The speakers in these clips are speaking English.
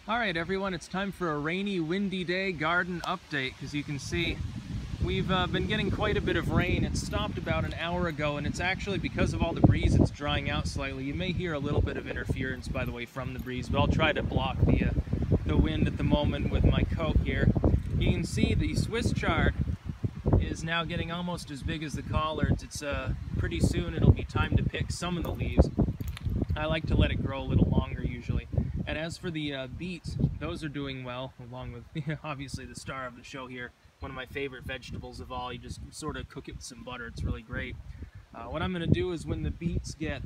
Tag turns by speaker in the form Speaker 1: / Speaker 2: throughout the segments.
Speaker 1: Alright everyone, it's time for a rainy, windy day garden update. As you can see, we've been getting quite a bit of rain. It stopped about an hour ago, and it's actually because of all the breeze, it's drying out slightly. You may hear a little bit of interference, by the way, from the breeze, but I'll try to block the wind at the moment with my coat here. You can see the Swiss chard is now getting almost as big as the collards. It's pretty soon it'll be time to pick some of the leaves. I like to let it grow a little longer usually. And as for the beets, those are doing well, along with obviously the star of the show here, one of my favorite vegetables of all. You just sort of cook it with some butter. It's really great. What I'm going to do is when the beets get,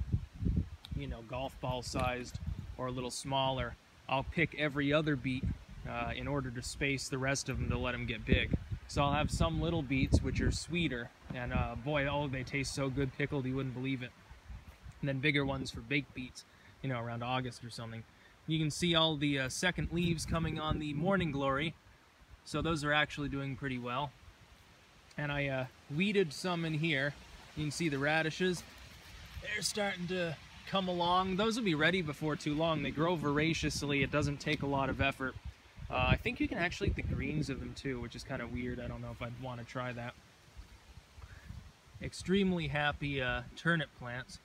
Speaker 1: golf ball sized or a little smaller, I'll pick every other beet in order to space the rest of them to let them get big. So I'll have some little beets which are sweeter, and boy, oh, they taste so good pickled you wouldn't believe it. And then bigger ones for baked beets, around August or something. You can see all the second leaves coming on the morning glory, so those are actually doing pretty well. And I weeded some in here. You can see the radishes. They're starting to come along. Those will be ready before too long. They grow voraciously. It doesn't take a lot of effort. I think you can actually eat the greens of them too, which is kind of weird. I don't know if I'd want to try that. Extremely happy turnip plants.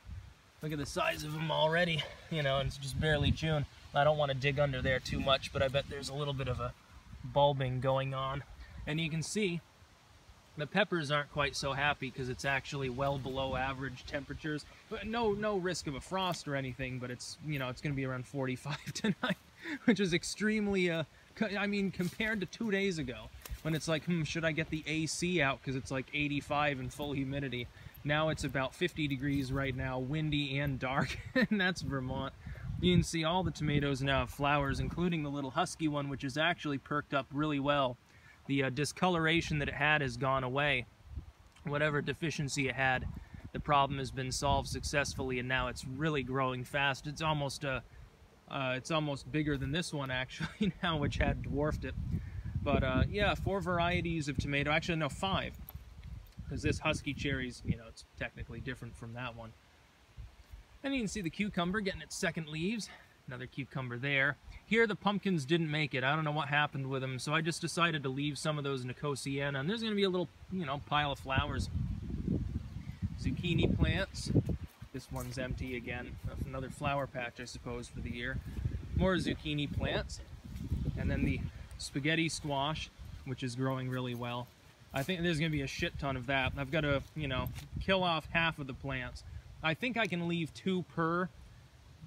Speaker 1: Look at the size of them already, and it's just barely June. I don't want to dig under there too much, but I bet there's a little bit of a bulbing going on. And you can see the peppers aren't quite so happy because it's actually well below average temperatures. But no risk of a frost or anything, but it's, it's going to be around 45 tonight, which is extremely, compared to 2 days ago, when it's like, should I get the AC out because it's like 85 and full humidity. Now it's about 50 degrees right now, windy and dark, and that's Vermont. You can see all the tomatoes now have flowers, including the little husky one, which is actually perked up really well. The discoloration that it had has gone away. Whatever deficiency it had, the problem has been solved successfully, and now it's really growing fast. It's almost bigger than this one actually now, which had dwarfed it. But yeah, 4 varieties of tomato. Actually, no, 5. Because this husky cherry's, it's technically different from that one. And you can see the cucumber getting its second leaves. Another cucumber there. Here the pumpkins didn't make it. I don't know what happened with them, so I just decided to leave some of those Nicotiana, and there's going to be a little, pile of flowers. Zucchini plants. This one's empty again. Another flower patch, I suppose, for the year. More zucchini plants. And then the spaghetti squash, which is growing really well. I think there's going to be a shit ton of that. I've got to, kill off half of the plants. I think I can leave 2 per.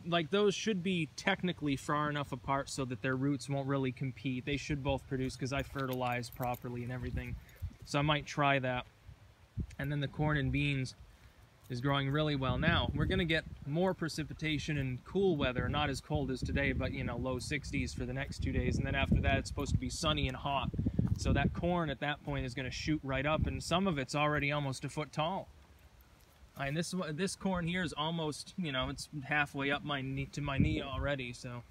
Speaker 1: Like, those should be technically far enough apart so that their roots won't really compete. They should both produce because I fertilize properly and everything. So I might try that. And then the corn and beans is growing really well. Now, we're going to get more precipitation and cool weather. Not as cold as today, but, low 60s for the next 2 days. And then after that, it's supposed to be sunny and hot. So that corn at that point is going to shoot right up, and some of it's already almost a foot tall. And this corn here is almost, it's halfway up to my knee already. So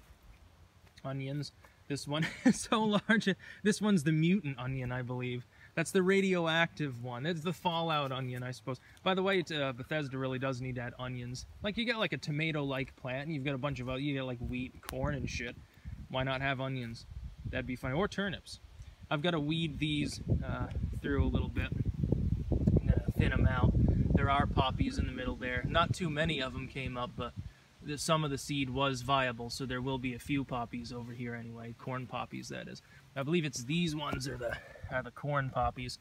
Speaker 1: onions, this one is so large. This one's the mutant onion, I believe. That's the radioactive one. It's the fallout onion, I suppose. By the way, Bethesda really does need to add onions. Like, you get like a tomato-like plant, and you've got a bunch of, you get like wheat, corn, and shit. Why not have onions? That'd be fun. Or turnips. I've got to weed these through a little bit, thin them out. There are poppies in the middle there. Not too many of them came up, but some of the seed was viable, so there will be a few poppies over here anyway. Corn poppies, that is. I believe it's these ones are the corn poppies.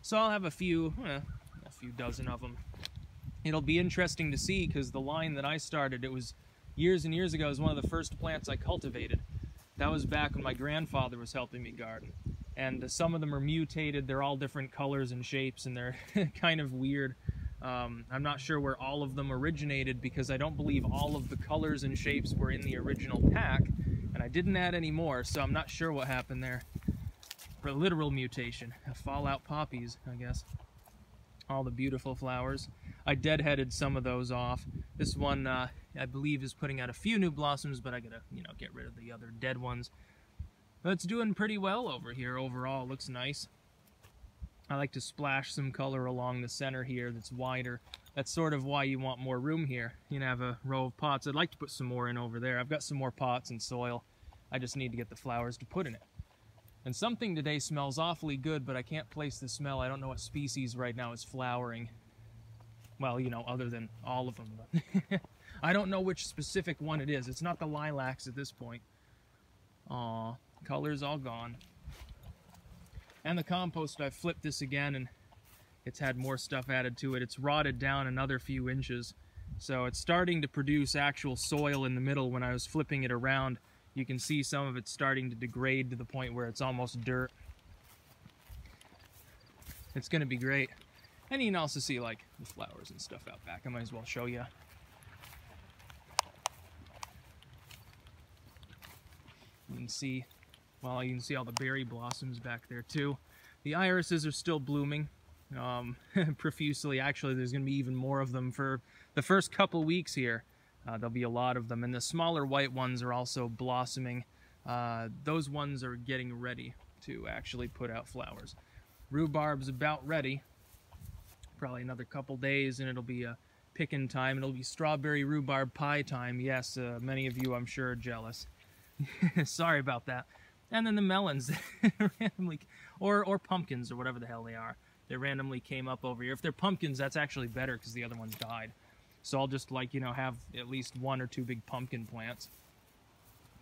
Speaker 1: So I'll have a few dozen of them. It'll be interesting to see, because the line that I started, it was years and years ago, it was one of the first plants I cultivated. That was back when my grandfather was helping me garden. And some of them are mutated. They're all different colors and shapes, and they're kind of weird. I'm not sure where all of them originated, because I don't believe all of the colors and shapes were in the original pack, and I didn't add any more, so I'm not sure what happened there. For literal mutation. Fallout poppies, I guess. All the beautiful flowers. I deadheaded some of those off. This one, I believe, is putting out a few new blossoms, but I gotta, get rid of the other dead ones. But it's doing pretty well over here overall. Looks nice. I like to splash some color along the center here that's wider. That's sort of why you want more room here. You can have a row of pots. I'd like to put some more in over there. I've got some more pots and soil. I just need to get the flowers to put in it. And something today smells awfully good, but I can't place the smell. I don't know what species right now is flowering. Well, you know, other than all of them. But I don't know which specific one it is. It's not the lilacs at this point. Aw, color's all gone. And the compost, I flipped this again, and it's had more stuff added to it. It's rotted down another few inches. So it's starting to produce actual soil in the middle. When I was flipping it around, you can see some of it starting to degrade to the point where it's almost dirt. It's going to be great. And you can also see like the flowers and stuff out back. I might as well show you. You can see, well, you can see all the berry blossoms back there too. The irises are still blooming profusely. Actually, there's going to be even more of them for the first couple weeks here. There'll be a lot of them. And the smaller white ones are also blossoming. Those ones are getting ready to actually put out flowers. Rhubarb's about ready. Probably another couple days and it'll be picking time. It'll be strawberry rhubarb pie time. Yes, many of you I'm sure are jealous. Sorry about that. And then the melons randomly, or pumpkins or whatever the hell they are. They randomly came up over here. If they're pumpkins, that's actually better because the other ones died. So I'll just, like, you know, have at least 1 or 2 big pumpkin plants.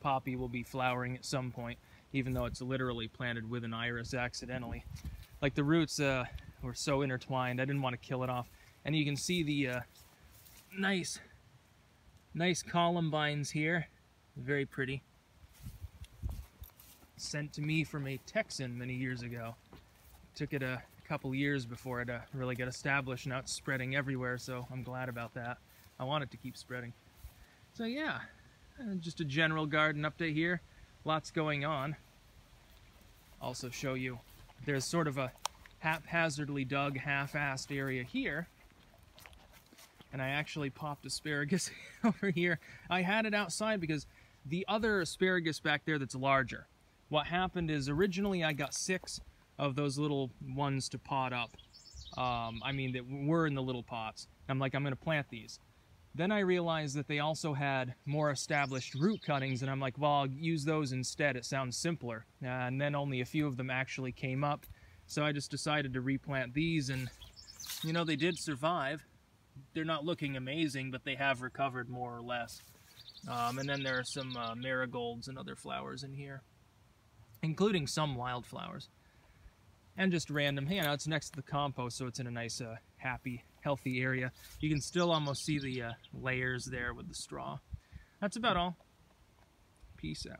Speaker 1: Poppy will be flowering at some point, even though it's literally planted with an iris accidentally. Like the roots were so intertwined, I didn't want to kill it off. And you can see the nice columbines here. Very pretty. Sent to me from a Texan many years ago. Took it a couple years before it really got established. Now it's spreading everywhere, so I'm glad about that. I want it to keep spreading. So yeah, just a general garden update here. Lots going on. Also show you there's sort of a haphazardly dug, half-assed area here. And I actually popped asparagus over here. I had it outside because the other asparagus back there that's larger, what happened is originally I got 6 of those little ones to pot up. I mean, that were in the little pots. I'm like, I'm going to plant these. Then I realized that they also had more established root cuttings, and I'm like, well, I'll use those instead. It sounds simpler. And then only a few of them actually came up. So I just decided to replant these, and, you know, they did survive. They're not looking amazing, but they have recovered more or less. And then there are some marigolds and other flowers in here, including some wildflowers. And just random, you know, it's next to the compost, so it's in a nice, happy, healthy area. You can still almost see the layers there with the straw. That's about all. Peace out.